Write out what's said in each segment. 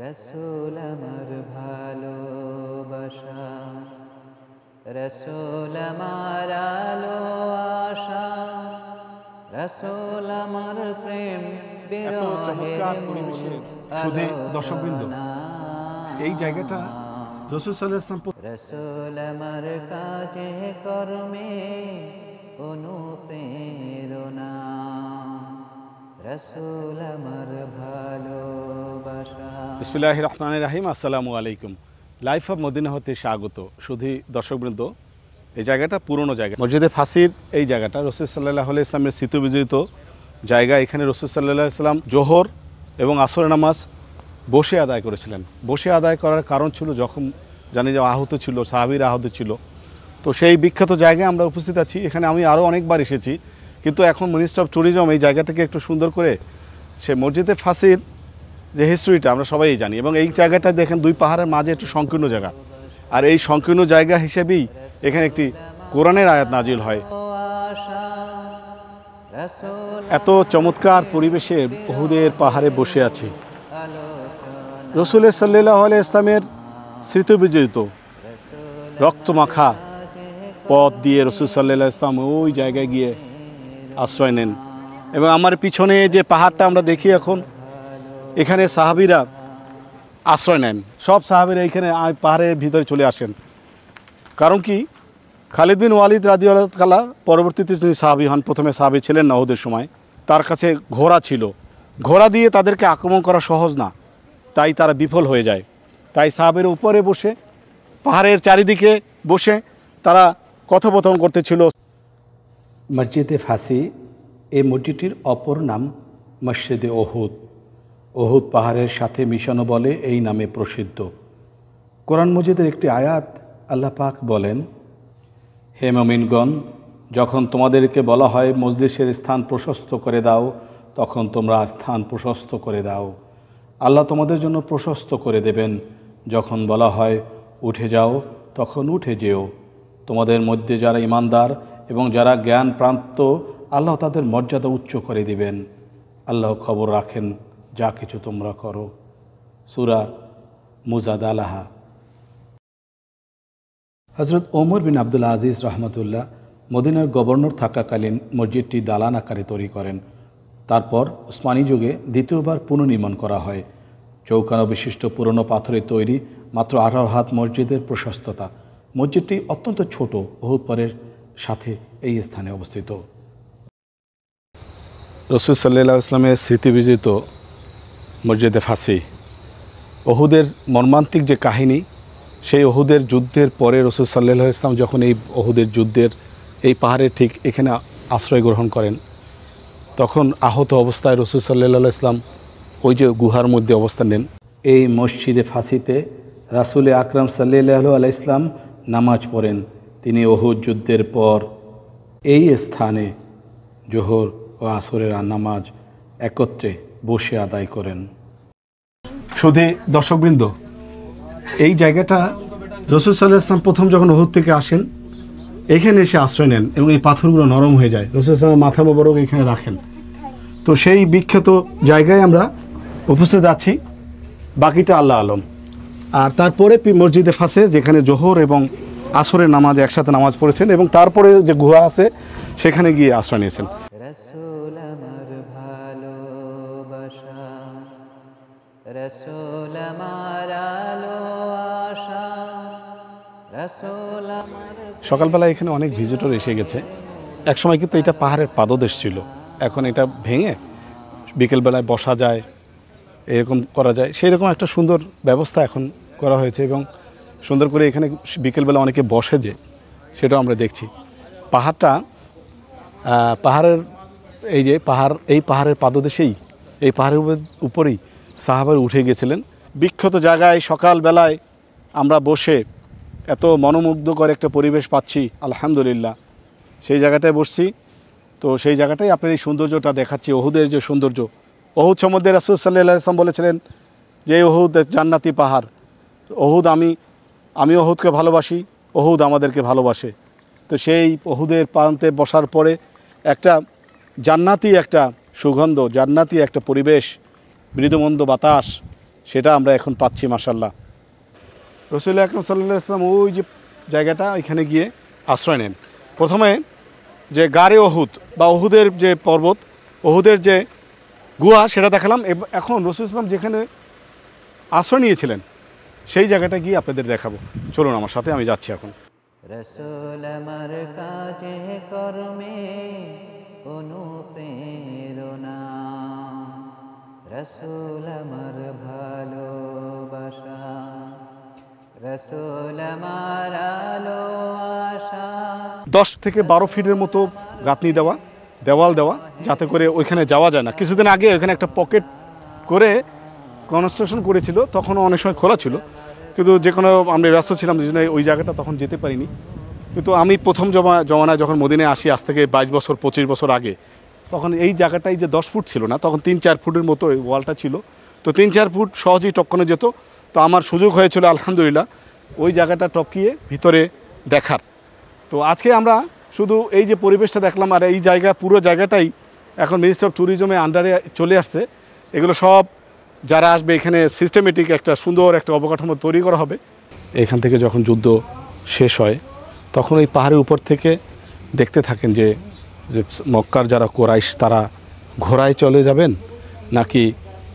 রসুল আমার ভালোবাসা, রসুল আমার আলো আশা, রসুল আমার প্রেম এত চমৎকার পরিবেশে শুধু দর্শকবৃন্দ, এই জায়গাটা রাসূল সাল্লাল্লাহু আলাইহি ওয়াসাল্লাম রসুল আমার কাজে কর্মে অনুপ্রেরণা, রসুল আমার ভালোবাসা। বিসমিল্লাহির রহমানির রহিম। আসসালামু আলাইকুম। লাইফ অফ মদিনা হতে স্বাগত। শুধু দর্শকবৃন্দ, এই জায়গাটা পুরনো জায়গা, মসজিদে ফাঁসির এই জায়গাটা রাসূল সাল্লাল্লাহু আলাইহি ওয়াসাল্লামের স্মৃতিবিজড়িত জায়গা। এখানে রাসূল সাল্লাল্লাহু আলাইহি ওয়াসাল্লাম জোহর এবং আসরের নামাজ বসে আদায় করেছিলেন। বসে আদায় করার কারণ ছিল, যখন জানি যে আহত ছিল, সাহাবীরা আহত ছিল, তো সেই বিখ্যাত জায়গায় আমরা উপস্থিত আছি। এখানে আমি আরও অনেকবার এসেছি, কিন্তু এখন মিনিস্ট্রি অফ ট্যুরিজম এই জায়গাটাকে একটু সুন্দর করে, সে মসজিদে ফাঁসির যে হিস্ট্রিটা আমরা সবাই জানি, এবং এই জায়গাটা দেখেন দুই পাহাড়ের মাঝে একটু সংকীর্ণ জায়গা, আর এই সংকীর্ণ জায়গা হিসেবেই এখানে একটি কোরআনের আয়াত নাজিল হয়। এত চমৎকার পরিবেশে উহুদের পাহাড়ে বসে আছি। রাসূল সাল্লাল্লাহু আলাইহি ওয়াসাল্লামের স্মৃতিবিজড়িত রক্তমাখা পথ দিয়ে রাসূল সাল্লাল্লাহু আলাইহি ওয়াসাল্লাম ওই জায়গায় গিয়ে আশ্রয় নেন। এবং আমার পিছনে যে পাহাড়টা আমরা দেখি এখন, এখানে সাহাবীরা আশ্রয় নেন। সব সাহাবীরা এইখানে পাহাড়ের ভিতরে চলে আসেন। কারণ কি, খালিদ বিন ওয়ালিদ রাদিয়াল্লাহু তাআলা পরবর্তীতে তিনি সাহাবী হন। প্রথমে সাহাবী ছিলেন না ওদের সময়। তার কাছে ঘোড়া ছিল, ঘোড়া দিয়ে তাদেরকে আক্রমণ করা সহজ না, তাই তারা বিফল হয়ে যায়। তাই সাহাবীর উপরে বসে, পাহাড়ের চারিদিকে বসে তারা কথোপকথন করতেছিল। মসজিদে ফাঁসি এই মসজিদটির অপর নাম মসজিদে উহুদ। উহুদ পাহাড়ের সাথে মিশানো বলে এই নামে প্রসিদ্ধ। কোরআন মজিদের একটি আয়াত আল্লাহ পাক বলেন, হে মুমিনগণ, যখন তোমাদেরকে বলা হয় মজলিসের স্থান প্রশস্ত করে দাও, তখন তোমরা স্থান প্রশস্ত করে দাও। আল্লাহ তোমাদের জন্য প্রশস্ত করে দেবেন। যখন বলা হয় উঠে যাও, তখন উঠে যেও। তোমাদের মধ্যে যারা ঈমানদার এবং যারা জ্ঞান প্রাপ্ত, আল্লাহ তাদের মর্যাদা উচ্চ করে দিবেন। আল্লাহ খবর রাখেন যা কিছু তোমরা করো। সূরা মুজাদালাহা। হযরত ওমর বিন আব্দুল আজিজ রহমতুল্লাহ মদিনার গভর্নর থাকাকালীন মসজিদটি দালান আকারে তৈরি করেন। তারপর উসমানী যুগে দ্বিতীয়বার পুনর্নির্মাণ করা হয়। চৌকানো বিশিষ্ট পুরনো পাথরের তৈরি মাত্র 18 হাত মসজিদের প্রশস্ততা। মসজিদটি অত্যন্ত ছোট, উহুদ পাহাড়ের সাথে এই স্থানে অবস্থিত। রাসূল সাল্লাল্লাহু আলাইহি ওয়াসাল্লামের স্মৃতিবিজড়িত মসজিদে ফাঁসি, উহুদের মর্মান্তিক যে কাহিনী, সেই উহুদের যুদ্ধের পরে রাসূল সাল্লাল্লাহু আলাইহি ওয়াসাল্লাম যখন এই উহুদের যুদ্ধের এই পাহাড়ের ঠিক এখানে আশ্রয় গ্রহণ করেন, তখন আহত অবস্থায় রাসূল সাল্লাল্লাহু আলাইহি ওয়াসাল্লাম ওই যে গুহার মধ্যে অবস্থান নেন। এই মসজিদে ফাঁসিতে রাসূল আকরাম সাল্লাল্লাহু আলাইহি ওয়াসাল্লাম নামাজ পড়েন। তিনি উহুদ যুদ্ধের পর এই স্থানে জোহর ও আসরের নামাজ একত্রে বসে আদায় করেন। শুধু দর্শকবৃন্দ, এই জায়গাটা রাসূল সাল্লাল্লাহু আলাইহি ওয়াসাল্লাম প্রথম যখন উহুদ থেকে আসেন, এখানে এসে আশ্রয় নেন এবং এই পাথরগুলো নরম হয়ে যায়। রাসূল সাল্লাল্লাহু আলাইহি ওয়াসাল্লাম মাথা মোবারক এখানে রাখেন। তো সেই বিখ্যাত জায়গায় আমরা উপস্থিত আছি। বাকিটা আল্লাহ আলম। আর তারপরে মসজিদে ফাঁসে, যেখানে জোহর এবং আসরের নামাজ একসাথে নামাজ পড়েছেন, এবং তারপরে যে গুহা আছে সেখানে গিয়ে আশ্রয় নিয়েছেন। রসুল আমার ভালোবাসা, রসুল আমার আলো আশা, রসুল আমার। সকালবেলা এখানে অনেক ভিজিটর এসে গেছে। একসময় কিন্তু এটা পাহাড়ের পাদদেশ ছিল, এখন এটা ভেঙে বিকেলবেলায় বসা যায়, এরকম করা যায়, সেই রকম একটা সুন্দর ব্যবস্থা এখন করা হয়েছে। এবং সুন্দর করে এখানে বিকেলবেলা অনেকে বসে, যে সেটাও আমরা দেখছি। পাহাড়ের এই যে এই পাহাড়ের পাদদেশেই, এই পাহাড়ের উপরেই সাহাবারা উঠে গেছিলেন। বিখ্যাত জায়গায় সকালবেলায় আমরা বসে এত মনোমুগ্ধকর একটা পরিবেশ পাচ্ছি, আলহামদুলিল্লাহ। সেই জায়গাটায় বসছি, তো সেই জায়গাটাই আপনার এই সৌন্দর্যটা দেখাচ্ছি, উহুদের যে সৌন্দর্য। উহুদ সম্বন্ধে রাসূল সাল্লাল্লাহু আলাইহি ওয়াসাল্লাম বলেছিলেন যে উহুদ জান্নাতি পাহাড়। উহুদ আমি উহুদকে ভালোবাসি, উহুদ আমাদেরকে ভালোবাসে। তো সেই উহুদের প্রান্তে বসার পরে একটা জান্নাতি একটা সুগন্ধ, জান্নাতি একটা পরিবেশ, মৃদুমন্দ বাতাস, সেটা আমরা এখন পাচ্ছি মাশাআল্লাহ। রাসূল আকরাম সাল্লাল্লাহু আলাইহি ওয়াসাল্লাম ওই যে জায়গাটা, ওইখানে গিয়ে আশ্রয় নেন। প্রথমে যে গারে ওহুদ বা ওহুদের যে পর্বত, ওহুদের যে গুহা, সেটা দেখালাম। এখন রাসূল সাল্লাম যেখানে আশ্রয় নিয়েছিলেন সেই জায়গাটা গিয়ে আপনাদের দেখাবো। চলুন আমার সাথে, আমি যাচ্ছি এখন। রসুল আমার কাজে কর্মে অনুপ্রেরণা, রসুল আমার ভালোবাসা, রসুল আমার আলো আশা। 10 থেকে 12 ফিটের মতো গাঁথনি দেওয়া, দেওয়াল দেওয়া, যাতে করে ওইখানে যাওয়া যায় না। কিছুদিন আগে ওইখানে একটা পকেট করে কনস্ট্রাকশন করেছিল, তখনও অনেক সময় খোলা ছিল, কিন্তু যে কোনো আমরা ব্যস্ত ছিলাম, যে জন্য ওই জায়গাটা তখন যেতে পারিনি। কিন্তু আমি প্রথম জমানায় যখন মদিনায় আসি, আজ থেকে 22 বছর 25 বছর আগে, তখন এই জায়গাটাই যে 10 ফুট ছিল না, তখন 3-4 ফুটের মতো ওই ওয়ালটা ছিল। তো 3-4 ফুট সহজেই টপকানো যেত। তো আমার সুযোগ হয়েছিল আলহামদুলিল্লাহ ওই জায়গাটা টপকিয়ে ভিতরে দেখার। তো আজকে আমরা শুধু এই যে পরিবেশটা দেখলাম, আর এই জায়গা, পুরো জায়গাটাই এখন মিনিস্ট্রি অফ ট্যুরিজমে আন্ডারে চলে আসছে। এগুলো সব যারা আসবে এখানে সিস্টেমেটিক একটা সুন্দর একটা অবকাঠামো তৈরি করা হবে। এখান থেকে যখন যুদ্ধ শেষ হয়, তখন ওই পাহাড়ের উপর থেকে দেখতে থাকেন যে মক্কার যারা কোরাইশ, তারা ঘোড়ায় চলে যাবেন নাকি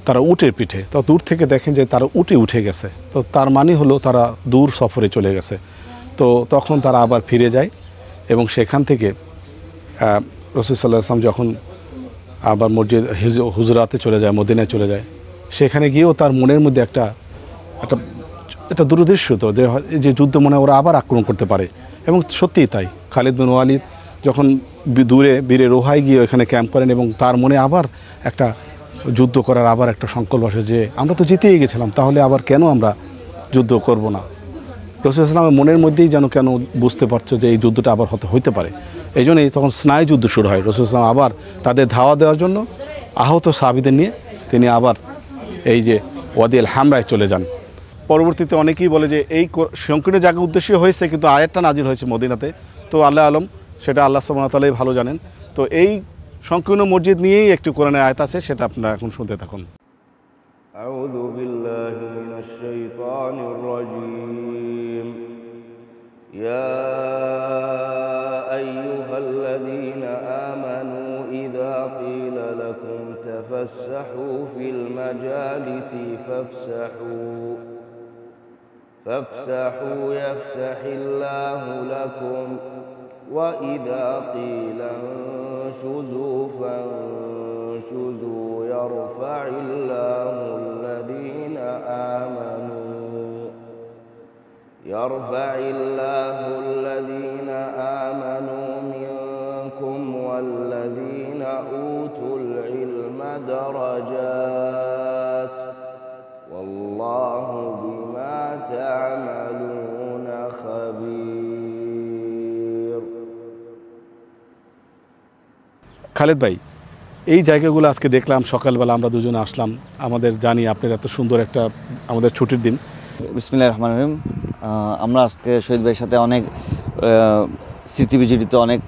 তারা উটের পিঠে। তো দূর থেকে দেখেন যে তারা উটে উঠে গেছে, তো তার মানে হলো তারা দূর সফরে চলে গেছে। তো তখন তারা আবার ফিরে যায় এবং সেখান থেকে রাসূল সাল্লাল্লাহু আলাইহি ওয়াসাল্লাম যখন আবার মসজিদ হুজরাতে চলে যায়, মদিনায় চলে যায়, সেখানে গিয়েও তার মনের মধ্যে একটা দূরদৃশ্য, তো যে যুদ্ধ মনে হয় ওরা আবার আক্রমণ করতে পারে। এবং সত্যিই তাই, খালিদ বিন ওয়ালিদ যখন দূরে বীরে রোহায় গিয়ে ওখানে ক্যাম্প করেন এবং তার মনে আবার একটা যুদ্ধ করার আবার একটা সংকল্প আসে যে আমরা তো জিতেই গেছিলাম, তাহলে আবার কেন আমরা যুদ্ধ করব না। রাসূল সাল্লাল্লাহু আলাইহি ওয়াসাল্লামের মনের মধ্যেই যেন কেন বুঝতে পারছো যে এই যুদ্ধটা আবার হতে পারে। এই জন্যই তখন স্নায়ু যুদ্ধ শুরু হয়। রাসূল সাল্লাল্লাহু আলাইহি ওয়াসাল্লাম আবার তাদের ধাওয়া দেওয়ার জন্য আহত সাহাবীদের নিয়ে তিনি আবার এই যে ওয়াদি আল হামরায় চলে যান। পরবর্তীতে অনেকেই বলে যে এই সংকীর্ণ জায়গা উদ্দেশ্য হয়েছে, কিন্তু আয়াতটা নাজিল হয়েছে মদিনাতে। তো আল্লাহ আলম, সেটা আল্লাহ সুবহানাহু ওয়া তাআলাই ভালো জানেন। তো এই সংকীর্ণ মসজিদ নিয়েই একটি কোরআনের আয়াত আছে, সেটা আপনারা এখন শুনতে থাকুন। আউযু বিল্লাহি মিনাশ শাইতানির রাজীম। ইয়া আইয়ুহাল্লাযীনা আমানু ইযা ক্বিলা লাকুম তাফাসসাহু ফিল মাজালিসি ফাফসাহু ইয়াফসাহিল্লাহু লাকুম ওয়া ইযা ক্বিলা انشزوا فانشزوا يرفع الله الذين آمنوا منكم والذين أوتوا العلم درجات والله بما تعملون خبير। খালেদ ভাই, এই জায়গাগুলো আজকে দেখলাম, সকালবেলা আমরা দুজনে আসলাম, আমাদের জানি আপনার এত সুন্দর একটা আমাদের ছুটির দিন। বিসমিল্লাহির রহমানির রহিম। আমরা আজকে শহীদ ভাইয়ের সাথে অনেক স্মৃতি বিজড়িত অনেক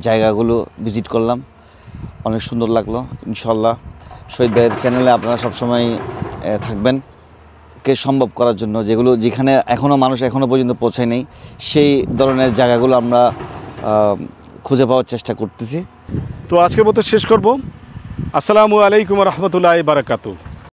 জায়গাগুলো ভিজিট করলাম, অনেক সুন্দর লাগলো। ইনশাল্লাহ শহীদ ভাইয়ের চ্যানেলে আপনারা সবসময় থাকবেন কে সম্ভব করার জন্য, যেখানে মানুষ এখনও পর্যন্ত পৌঁছায় নেই, সেই ধরনের জায়গাগুলো আমরা খুঁজে পাওয়ার চেষ্টা করতেছি। তো আজকের মতো শেষ করব। আসসালামু আলাইকুম ওয়া রাহমাতুল্লাহি ওয়া বারাকাতুহু।